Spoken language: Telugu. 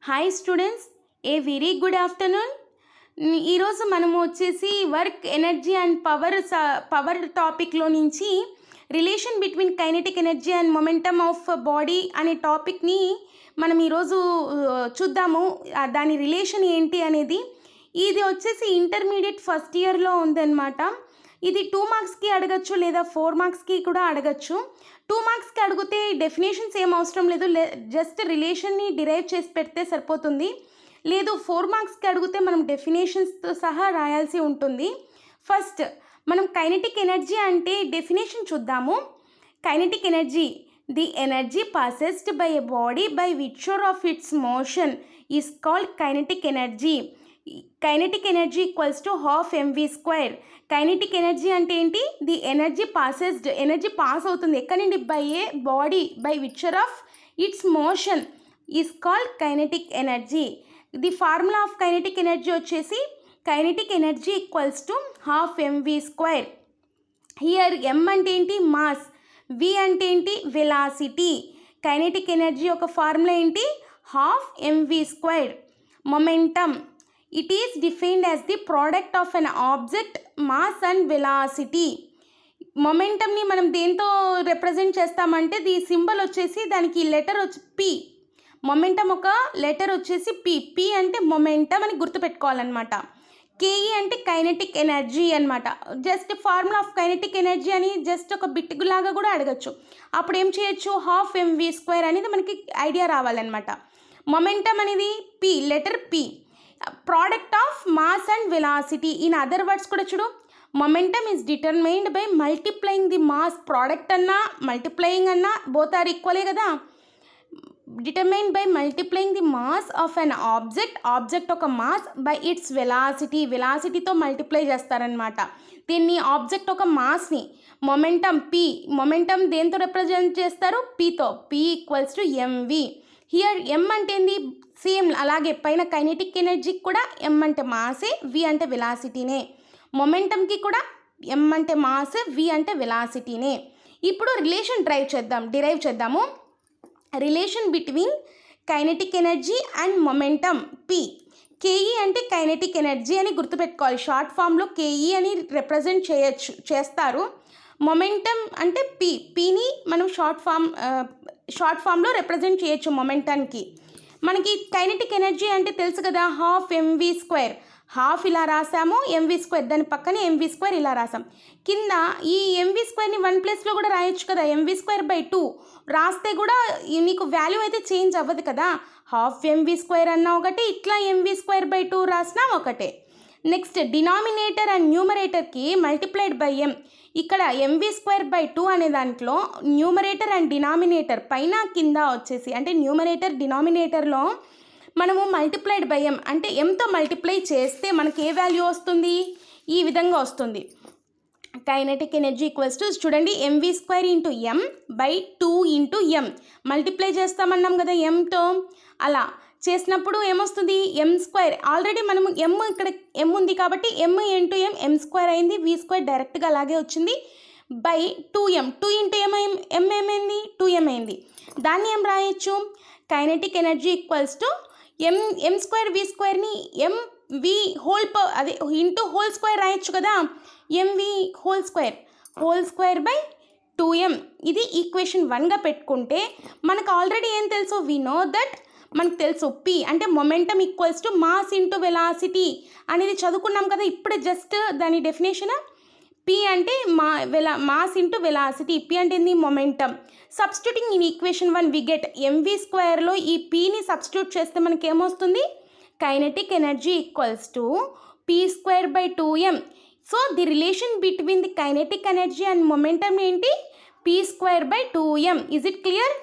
Hi students, a very good afternoon. ఈరోజు మనము వచ్చేసి వర్క్ ఎనర్జీ అండ్ పవర్ టాపిక్లో నుంచి relation between kinetic energy and momentum of body అనే టాపిక్ని మనం ఈరోజు చూద్దాము. దాని రిలేషన్ ఏంటి అనేది. ఇది వచ్చేసి ఇంటర్మీడియట్ ఫస్ట్ ఇయర్లో ఉందన్నమాట. ఇది 2 మార్క్స్కి అడగచ్చు లేదా 4 మార్క్స్కి కూడా అడగచ్చు. 2 మార్క్స్కి అడిగితే డెఫినేషన్స్ ఏం అవసరం లేదు, జస్ట్ రిలేషన్ని డిరైవ్ చేసి పెడితే సరిపోతుంది. లేదు 4 మార్క్స్కి అడిగితే మనం డెఫినేషన్స్తో సహా రాయాల్సి ఉంటుంది. ఫస్ట్ మనం కైనెటిక్ ఎనర్జీ అంటే డెఫినేషన్ చూద్దాము. Kinetic energy, the energy possessed by a body by విచర్ of its motion is called kinetic energy. Kinetic energy equals to ½ mv². Kinetic energy అంటే ఏంటి? The energy possessed, energy pass అవుతుంది ఎక్కడి నుండి? బై ఏ బాడీ బై విచర్ of its motion is called kinetic energy. The formula of kinetic energy వచ్చేసి kinetic energy equals to ½ mv². Here m అంటే ఏంటి? మాస్. v అంటే ఏంటి? వెలాసిటీ. కైనెటిక్ ఎనర్జీ యొక్క ఫార్ములా ఏంటి? ½ mv². Momentum, it is defined as the product of an object mass and velocity. మొమెంటమ్ని మనం దేంతో రిప్రజెంట్ చేస్తామంటే ది సింబల్ వచ్చేసి దానికి లెటర్ వచ్చి పి. మొమెంటమ్ ఒక లెటర్ వచ్చేసి పి. పి అంటే మొమెంటమ్ అని గుర్తుపెట్టుకోవాలన్నమాట. కేఈ అంటే కైనెటిక్ ఎనర్జీ అనమాట. Just formula of kinetic energy అని జస్ట్ ఒక బిట్టులాగా కూడా అడగచ్చు. అప్పుడు ఏం చేయొచ్చు? ½ mv² అనేది మనకి ఐడియా రావాలన్నమాట. మొమెంటమ్ అనేది P, letter P, product of mass and velocity. In other words కూడా చూడు, momentum is determined by multiplying the mass. Product అన్నా మల్టిప్లయింగ్ అన్నా బోత్ ఆర్ ఈక్వలే కదా. Determined by multiplying the mass of an object ఒక మాస్ బై ఇట్స్ వెలాసిటీ. వెలాసిటీతో మల్టిప్లై చేస్తారనమాట. దీన్ని ఆబ్జెక్ట్ ఒక మాస్ని మొమెంటమ్ పి, మొమెంటమ్ దేంతో రిప్రజెంట్ చేస్తారు? పితో. P equals to MV. Here M అంటే ఏంది? సేమ్ అలాగే పైన కైనెటిక్ ఎనర్జీకి కూడా ఎం అంటే మాసే, వి అంటే వెలాసిటీనే. మొమెంటమ్కి కూడా ఎం అంటే మాస్, వి అంటే వెలాసిటీనే. ఇప్పుడు రిలేషన్ డిరైవ్ చేద్దాము. Relation between kinetic energy and momentum p. KE అంటే కైనెటిక్ ఎనర్జీ అని గుర్తుపెట్టుకోవాలి. షార్ట్ ఫామ్లో కేఈ అని రిప్రజెంట్ చేస్తారు. మొమెంటమ్ అంటే పి. పిని మనం షార్ట్ ఫామ్లో రిప్రజెంట్ చేయొచ్చు మొమెంటానికి. మనకి కైనెటిక్ ఎనర్జీ అంటే తెలుసు కదా, ½ mv². హాఫ్ ఇలా రాసాము, mv², దాని పక్కన mv² ఇలా రాసాం. కింద ఈ mv²ని 1 ప్లేస్లో కూడా రాయొచ్చు కదా. mv²/2 రాస్తే కూడా నీకు వాల్యూ అయితే చేంజ్ అవ్వదు కదా. ½ mv² అన్నా ఒకటి, ఇట్లా mv²/2 రాసినా ఒకటే. నెక్స్ట్ డినామినేటర్ అండ్ న్యూమరేటర్కి మల్టిప్లైడ్ బై ఎం. ఇక్కడ mv²/2 అనే దాంట్లో న్యూమరేటర్ అండ్ డినామినేటర్ పైన కింద వచ్చేసి అంటే న్యూమరేటర్ డినామినేటర్లో మనము మల్టిప్లైడ్ బై ఎం అంటే ఎంతో మల్టిప్లై చేస్తే మనకి ఏ వాల్యూ వస్తుంది? ఈ విధంగా వస్తుంది. కైనెటిక్ ఎనర్జీ ఈక్వల్స్ టు చూడండి mv² × m/2 × m. మల్టిప్లై చేస్తామన్నాం కదా ఎంతో. అలా చేసినప్పుడు ఏమొస్తుంది? m². ఆల్రెడీ మనము ఇక్కడ m ఉంది కాబట్టి m × m m² అయింది. v² డైరెక్ట్గా అలాగే వచ్చింది. By 2m. 2 × m ఏమైంది? 2m అయింది. దాన్ని ఏం రాయొచ్చు? Kinetic energy equals to m² v²ని mv అదే ఇంటూ హోల్² రాయొచ్చు కదా. mv whole by 2m. ఇది ఈక్వేషన్ 1గా పెట్టుకుంటే మనకు ఆల్రెడీ ఏం తెలుసు? వి నో దట్, మనకు తెలుసు పి అంటే momentum equals to mass into velocity అనేది చదువుకున్నాం కదా. ఇప్పుడు జస్ట్ దాని డెఫినేషన్ పి అంటే మాస్ ఇంటూ వెలాసిటీ. పి అంటే ఏంది? Momentum. Substituting in equation 1 we get mv²లో ఈ పిని సబ్స్టిట్యూట్ చేస్తే మనకి ఏమొస్తుంది? Kinetic energy equals to p²/2m. So the relation between the kinetic energy and momentum ఏంటి? p²/2m. Is it clear?